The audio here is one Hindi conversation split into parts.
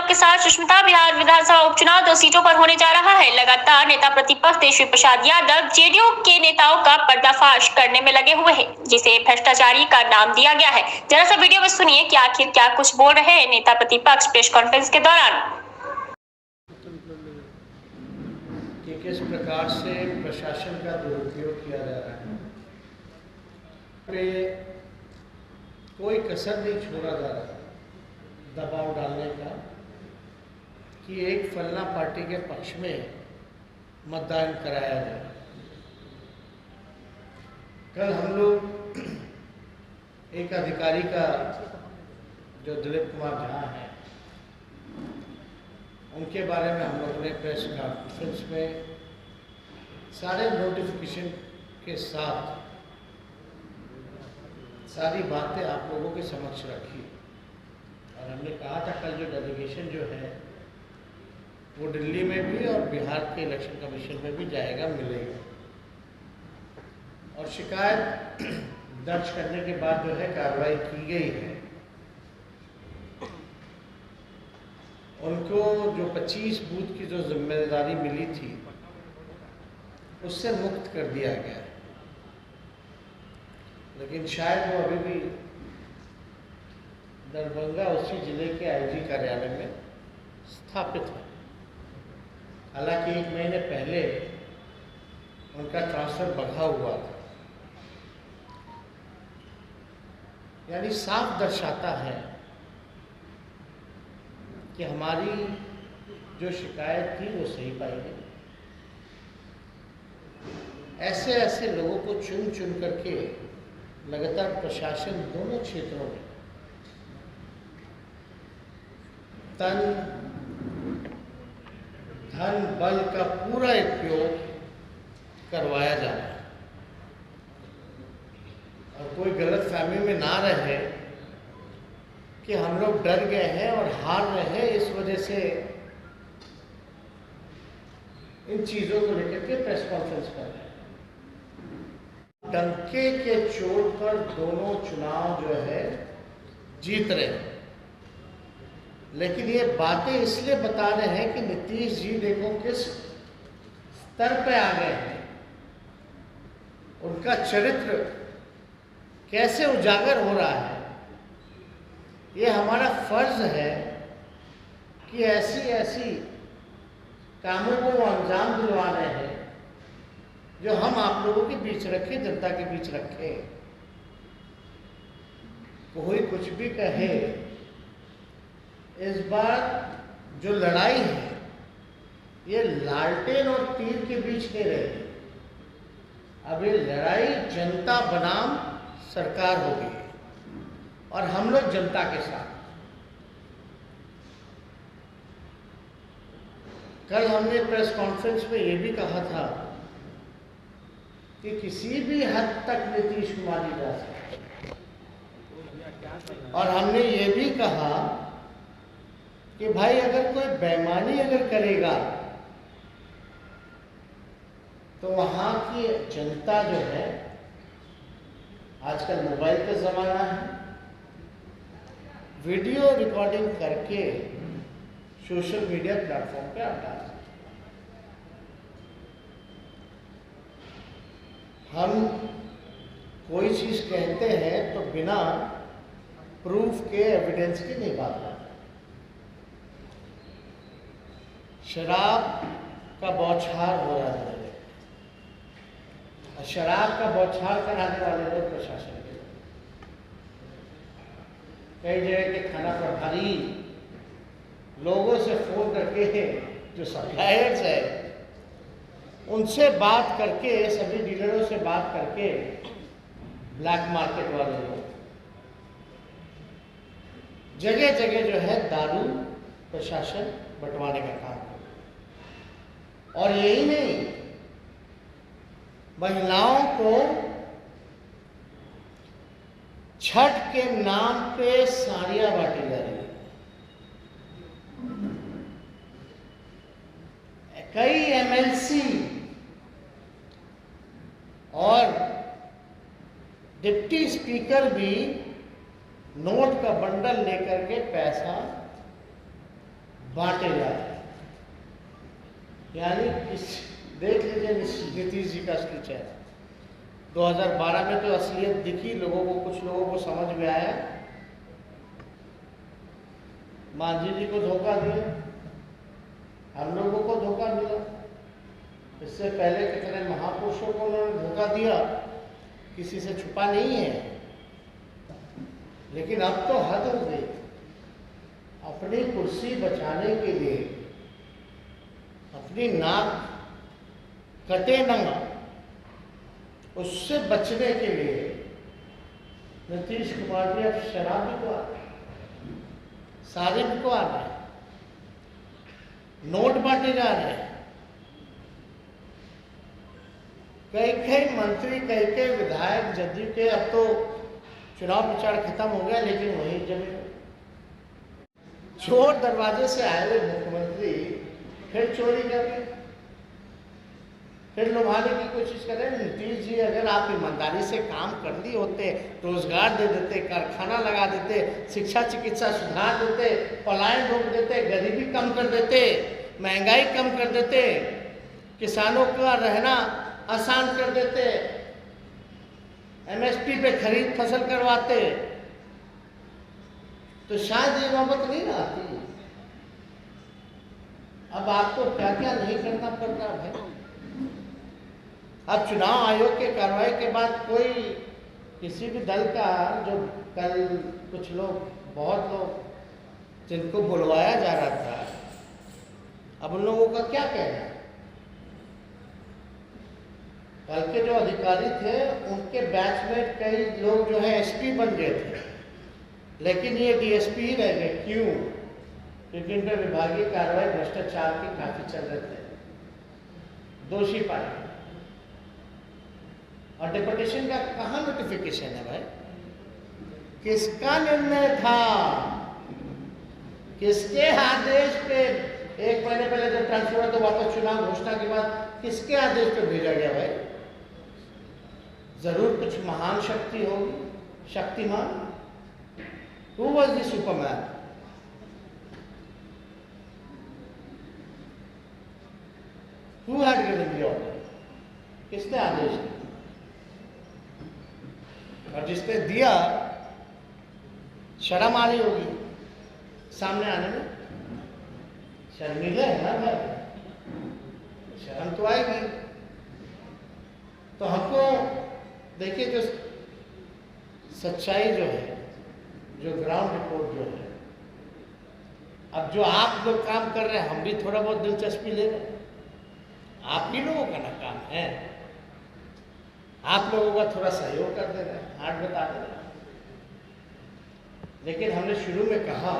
के साथ सुष्मिता बिहार विधानसभा उपचुनाव 2 सीटों पर होने जा रहा है। लगातार नेता प्रतिपक्ष तेजस्वी प्रसाद यादव जेडीयू के नेताओं का पर्दाफाश करने में लगे हुए हैं, जिसे भ्रष्टाचारी का नाम दिया गया है। जरा सा वीडियो में सुनिए कि आखिर क्या कुछ बोल रहे हैं नेता प्रतिपक्ष प्रेस कॉन्फ्रेंस के दौरान। कि किस प्रकार से प्रशासन का दुरुपयोग किया जा रहा है, पे कोई कसर नहीं छोड़ा जा रहा दबाव डालने का कि एक फलना पार्टी के पक्ष में मतदान कराया जाए। कल हम लोग एक अधिकारी का जो दिलीप कुमार झा है, उनके बारे में हम लोगों ने प्रेस कॉन्फ्रेंस में सारे नोटिफिकेशन के साथ सारी बातें आप लोगों के समक्ष रखी और हमने कहा था कल जो डेलीगेशन जो है वो दिल्ली में भी और बिहार के इलेक्शन कमीशन में भी जाएगा, मिलेगा। और शिकायत दर्ज करने के बाद जो है कार्रवाई की गई है। उनको जो 25 बूथ की जो जिम्मेदारी मिली थी उससे मुक्त कर दिया गया, लेकिन शायद वो अभी भी दरभंगा उसी जिले के आईजी कार्यालय में स्थापित है। हालांकि 1 महीने पहले उनका ट्रांसफर बढ़ा हुआ था। यानी साफ दर्शाता है कि हमारी जो शिकायत थी वो सही पाई गई। ऐसे ऐसे लोगों को चुन चुन करके लगातार प्रशासन दोनों क्षेत्रों में तन धन बल का पूरा उपयोग करवाया जा रहा है। और कोई गलतफहमी में ना रहे कि हम लोग डर गए हैं और हार रहे हैं, इस वजह से इन चीज़ों को लेकर के प्रेस कॉन्फ्रेंस कर रहे हैं। डंके के चोट पर दोनों चुनाव जो है जीत रहे हैं, लेकिन ये बातें इसलिए बता रहे हैं कि नीतीश जी देखो किस स्तर पे आ गए हैं, उनका चरित्र कैसे उजागर हो रहा है। ये हमारा फर्ज है कि ऐसी ऐसी कामों को वो अंजाम दिलवा रहे हैं जो हम आप लोगों के बीच रखें, जनता के बीच रखें। कोई कुछ भी कहे, इस बार जो लड़ाई है ये लालटेन और तीर के बीच नहीं रही। अब ये लड़ाई जनता बनाम सरकार होगी और हम लोग जनता के साथ। कल हमने प्रेस कॉन्फ्रेंस में ये भी कहा था कि किसी भी हद तक नीतीश कुमार जी जा सकते, और हमने ये भी कहा कि भाई अगर कोई बेईमानी अगर करेगा तो वहाँ की जनता जो है, आजकल मोबाइल का ज़माना है, वीडियो रिकॉर्डिंग करके सोशल मीडिया प्लेटफॉर्म पे आप डाल सकते। हम कोई चीज़ कहते हैं तो बिना प्रूफ के, एविडेंस की नहीं बात करते। शराब का बौछार हो रहा है, शराब का बौछार कराने वाले लोग प्रशासन के, कई जगह के थाना प्रभारी लोगों से फोन करके, जो सप्लायर्स है उनसे बात करके, सभी डीलरों से बात करके ब्लैक मार्केट वाले लोग जगह जगह जो है दारू प्रशासन बंटवाने का काम कर। और यही नहीं, महिलाओं को छठ के नाम पे साड़ियां बांटी जा रही है। कई एमएलसी और डिप्टी स्पीकर भी नोट का बंडल लेकर के पैसा बांटे जा रहे हैं। यानी इस देख लीजिए नीतीश जी का असली चेहरा। 2012 में तो असलियत दिखी लोगों को, कुछ लोगों को समझ में आया। मांझी जी को धोखा दिया, हम लोगों को धोखा मिला। इससे पहले कितने महापुरुषों को उन्होंने धोखा दिया, किसी से छुपा नहीं है। लेकिन अब तो हद हो गई। अपनी कुर्सी बचाने के लिए, अपनी नाक कटे न, उससे बचने के लिए नीतीश कुमार जी अब शराब भी को आ रहे, सारे भी को आ रहे हैं, नोट बांटे जा रहे हैं। कई मंत्री, कई विधायक जदयू के, अब तो चुनाव प्रचार खत्म हो गया, लेकिन वहीं जमे चोर दरवाजे से आए हुए मुख्यमंत्री फिर चोरी कर रहे, फिर लुभाने की कोशिश कर रहे हैं। नीतीश जी, अगर आप ईमानदारी से काम कर लिए होते, रोजगार दे देते, कारखाना लगा देते, शिक्षा चिकित्सा सुधार देते, पलायन रोक देते, गरीबी कम कर देते, महंगाई कम कर देते, किसानों का रहना आसान कर देते, एमएसपी पे खरीद फसल करवाते, तो शायद ये नौबत नहीं ना आती। अब आपको क्या क्या नहीं करना पड़ रहा भाई। अब चुनाव आयोग के कार्रवाई के बाद कोई किसी भी दल का, जो कल कुछ लोग, बहुत लोग जिनको बुलवाया जा रहा था, अब उन लोगों का क्या कहना है? कल के जो अधिकारी थे उनके बैच में कई लोग जो है एसपी बन गए थे, लेकिन ये डीएसपी ही रह गए। क्यों? क्योंकि इन पर विभागीय कार्रवाई भ्रष्टाचार की काफी चल रहे थे, दोषी पाए। और डिपुटेशन का कहाँ नोटिफिकेशन है भाई? किसका निर्णय था? किसके आदेश पे? एक महीने पहले जब ट्रांसफर हुआ तो वापस चुनाव घोषणा के बाद किसके आदेश पे भेजा गया भाई? जरूर कुछ महान शक्ति होगी, Shaktimaan. Who was the Superman? Who had given the order? किसने आदेश दिया? और जिसने दिया, शर्म आ रही होगी सामने आने में। शर्मीले है ना भाई, शर्म तो आएगी। तो हमको देखिए, जो सच्चाई जो है, जो ग्राउंड रिपोर्ट जो है, अब जो आप लोग काम कर रहे हैं, हम भी थोड़ा बहुत दिलचस्पी ले रहे हैं। आप ही लोगों का ना काम है, आप लोगों का थोड़ा सहयोग कर दे रहे हैं, हाथ बता दे रहे हैं। लेकिन हमने शुरू में कहा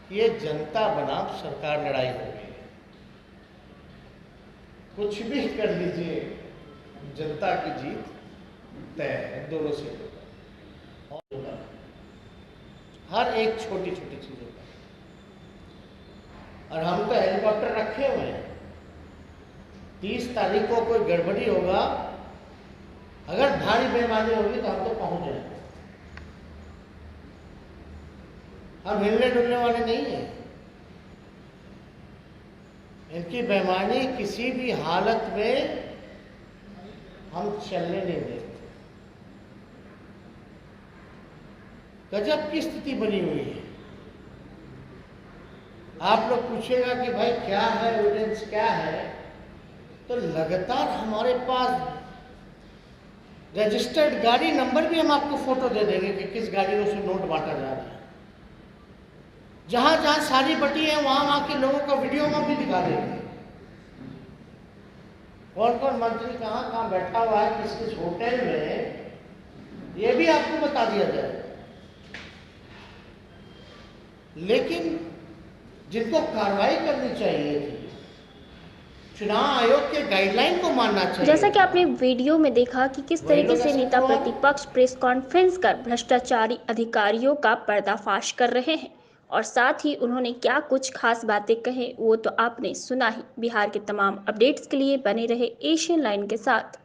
कि ये जनता बनाम सरकार लड़ाई होगी। कुछ भी कर लीजिए, जनता की जीत तय है दोनों से। हर एक छोटी छोटी चीजों का। और हम तो हेलीकॉप्टर रखे हुए हैं। 30 तारीख को कोई गड़बड़ी होगा, अगर भारी बेईमानी होगी तो हम तो पहुंच जाएंगे। हम हिलने डुलने वाले नहीं हैं। इनकी बेईमानी किसी भी हालत में हम चलने नहीं देते। गजब की स्थिति बनी हुई है। आप लोग पूछेगा कि भाई क्या है, एविडेंस क्या है, तो लगातार हमारे पास रजिस्टर्ड गाड़ी नंबर भी हम आपको फोटो दे देंगे कि किस गाड़ियों से नोट बांटा जा रहा है। जहां जहां सारी बटी है वहां के लोगों का वीडियो में भी दिखा देंगे। कौन कौन मंत्री कहां कहां बैठा हुआ है, किस किस होटल में, ये भी आपको बता दिया जाए। लेकिन जिनको कार्रवाई करनी चाहिए थी, चुनाव आयोग के गाइडलाइन को मानना चाहिए। जैसा कि आपने वीडियो में देखा कि किस तरीके से नेता प्रतिपक्ष प्रेस कॉन्फ्रेंस कर भ्रष्टाचारी अधिकारियों का पर्दाफाश कर रहे हैं, और साथ ही उन्होंने क्या कुछ खास बातें कहे वो तो आपने सुना ही। बिहार के तमाम अपडेट्स के लिए बने रहे एशियन लाइन के साथ।